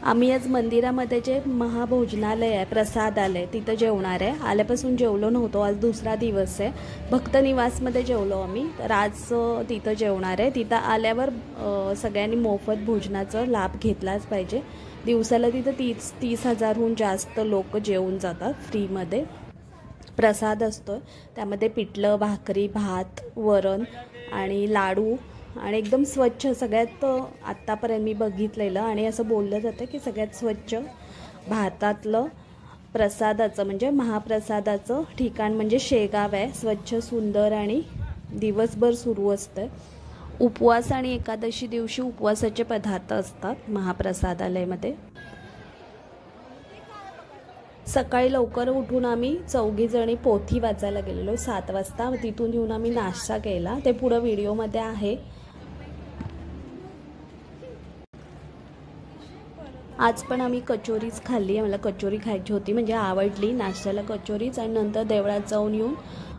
आम्ही आज मंदिरामध्ये जे महाभोजनालय आहे, प्रसादालय, तिथं जेवणार आहे। आल्यापासून जेवलो नव्हतो, आज दुसरा दिवस आहे। भक्त निवासमध्ये जेवलो आम्ही, तर आज तिथं जेवणार आहे। तिथं आल्यावर सगळ्यांनी मोफत भोजनाचा लाभ घेतलाच पाहिजे। दिवसाला तिथं 30,000हून जास्त लोक जेवून जातात फ्रीमध्ये। प्रसाद असतो, त्यामध्ये पिठलं, भाकरी, भात, वरण आणि लाडू आणि एकदम स्वच्छ, सगळ्यात आत्तापर्यंत मी बघितलेलं आणि असं बोललं जातं की सगळ्यात स्वच्छ भारतातलं प्रसादाचं म्हणजे महाप्रसादाचं ठिकाण म्हणजे शेगाव आहे। स्वच्छ, सुंदर आणि दिवसभर सुरू असतं। उपवास आणि एकादशी दिवशी उपवासाचे पदार्थ असतात महाप्रसादालयामध्ये। सकाळी लवकर उठून आम्ही 4 जणी पोथी वाचायला गेलेलो 7 वाजता। तिथून येऊन आम्ही नाश्ता केला, ते पुढे व्हिडिओमध्ये आहे। आज पण आम्ही कचोरीच खाल्ली आहे, मला कचोरी खायची होती म्हणजे आवडली नाश्त्याला कचोरीच। आणि नंतर देवळात जाऊन येऊन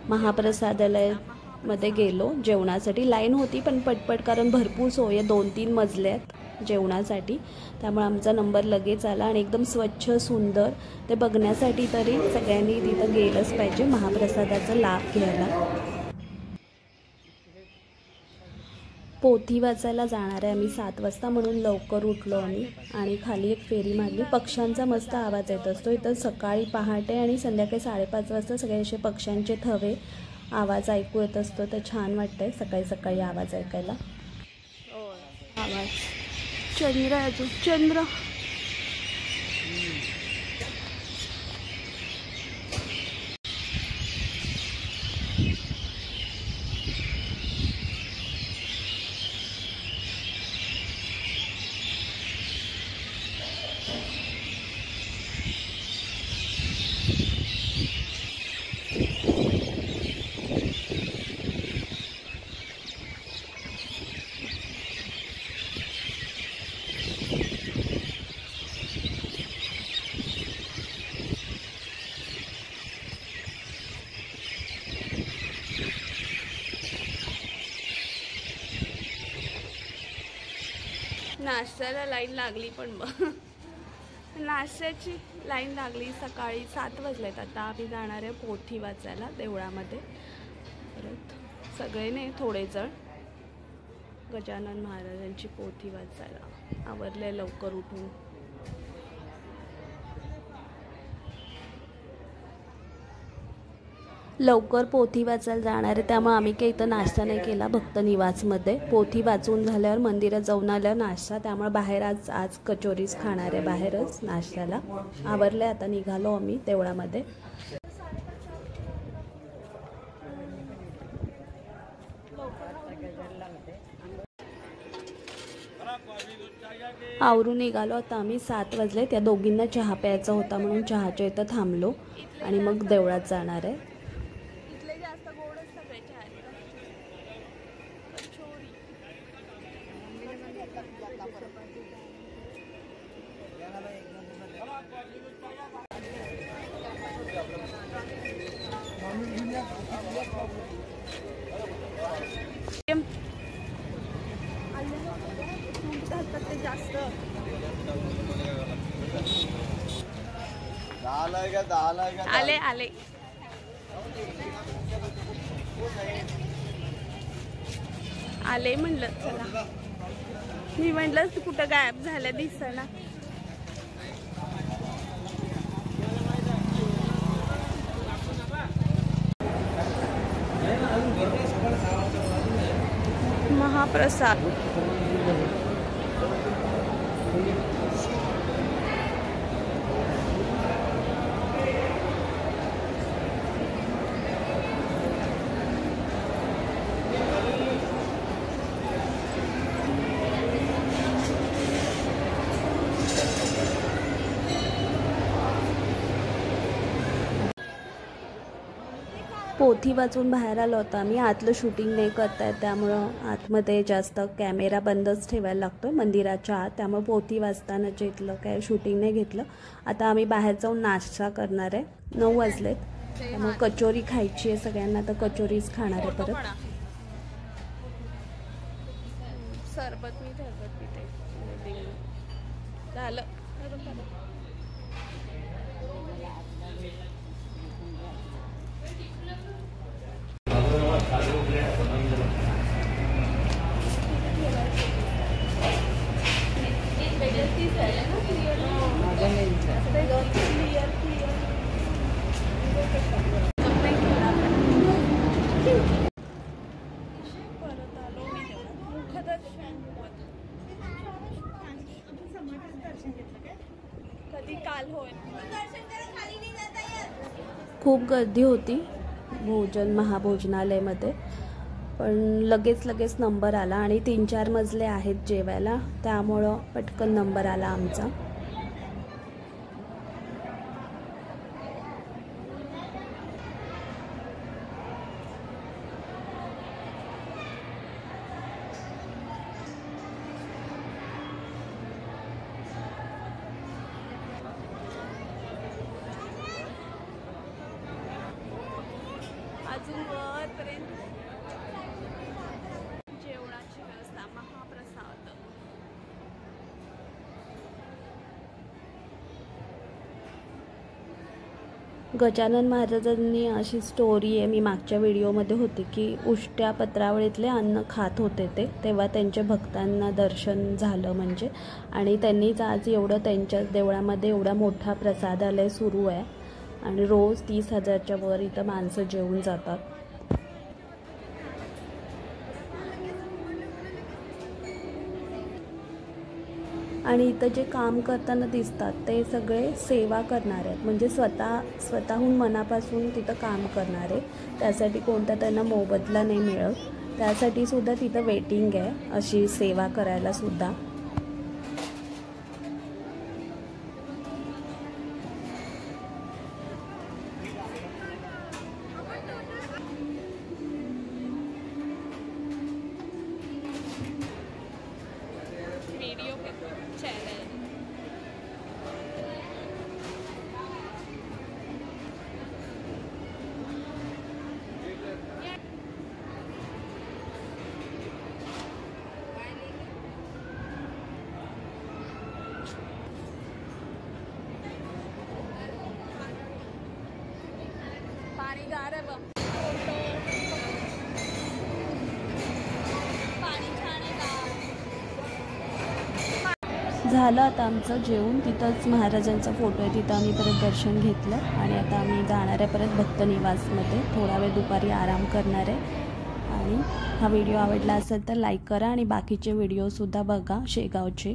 महाप्रसादालयामध्ये गेलो जेवणासाठी। लाईन होती पण पटपट, कारण भरपूर सोय, 2-3 मजले आहेत जेवणासाठी, त्यामुळे आमचा नंबर लगेच आला। आणि एकदम स्वच्छ, सुंदर, ते बघण्यासाठी तरी सगळ्यांनी तिथं गेलंच पाहिजे महाप्रसादाचा लाभ घ्यायला। पोथी वाचायला जाणार आहे आम्ही 7 वाजता, म्हणून लवकर उठलो आम्ही आणि खाली एक फेरी मारली। पक्ष्यांचा मस्त आवाज येत असतो इथं सकाळी, पहाटे आणि संध्याकाळी 5:30 वाजता सगळे असे पक्ष्यांचे थवे आवाज ऐकू येत असतो, तर छान वाटतंय सकाळी सकाळी आवाज ऐकायला। आवाज चंद्र आहे, अजून चंद्र। नाश्त्याला लाईन लागली, पण नाश्त्याची लाईन लागली सकाळी 7 वाजलेत। आता आम्ही जाणार आहे पोथी वाचायला देवळामध्ये। परत सगळे नाही, थोडे जण गजानन महाराजांची पोथी वाचायला आवरले लवकर उठून। लवकर पोथी वाचायला जाणार आहे, त्यामुळे आम्ही काही इथं नाश्ता नाही केला भक्त निवासमध्ये। पोथी वाचून झाल्यावर मंदिरात जाऊन आल्यावर नाश्ता, त्यामुळे बाहेर आज कचोरीच खाणार आहे बाहेरच नाश्त्याला। आवरले, आता निघालो आम्ही देवळामध्ये। आवरून निघालो आता आम्ही, 7 वाजले। त्या दोघींना चहा प्यायचा होता म्हणून चहाच्या इथं थांबलो आणि मग देवळात जाणार आहे। आले आले आले म्हणलं, चला। मी म्हणलं कुठं गायब झालं दिसना। महाप्रसाद पोथी वाचून बाहेर आलो होतो आम्ही। आतलं शूटिंग नाही करतायत, त्यामुळं आतमध्ये जास्त कॅमेरा बंदच ठेवायला लागतो मंदिराच्या आत, त्यामुळे पोथी वाचताना जे इथलं काय शूटिंग नाही घेतलं। आता आम्ही बाहेर जाऊन नाश्ता करणार आहे, 9 वाजलेत, त्यामुळे कचोरी खायची आहे सगळ्यांना, तर कचोरीच खाणार आहे परत। सरबत मी पिते झालं। खूप गर्दी होती महाभोजनालयमध्ये, पण लगेच नंबर आला आणि 3-4 मजले आहेत जेवायला, त्यामुळं पटकन नंबर आला आमचा. अजून वरपर्यंत जेवणाची व्यवस्था, महाप्रसाद. गजानन महाराजांनी अशी स्टोरी आहे, मी मागच्या व्हिडिओमध्ये होती, की उष्ट्या पत्रावळीतले अन्न खात होते ते, तेव्हा त्यांच्या भक्तांना दर्शन झालं म्हणजे, आणि त्यांनीच आज एवढं त्यांच्या देवळामध्ये एवढा मोठा प्रसादालय सुरू आहे आणि रोज 30,000च्या वर इथं माणसं जेवून जातात. आणि इथं जे काम करताना दिसतात ते सगळे सेवा करणारे आहेत, म्हणजे स्वतःहून मनापासून तिथं काम करणारे. त्यासाठी कोणता त्यांना मोबदला नाही मिळत, त्यासाठी सुद्धा तिथं वेटिंग आहे अशी सेवा करायला सुद्धा. झालं आता आमचं जेवून. तिथंच महाराजांचा फोटो आहे, तिथं आम्ही परत दर्शन घेतलं आणि आता आम्ही जाणार आहे परत भक्त निवासमध्ये. थोडा वेळ दुपारी आराम करणार आहे. आणि हा व्हिडिओ आवडला असेल तर लाईक करा आणि बाकीचे व्हिडिओसुद्धा बघा शेगावचे.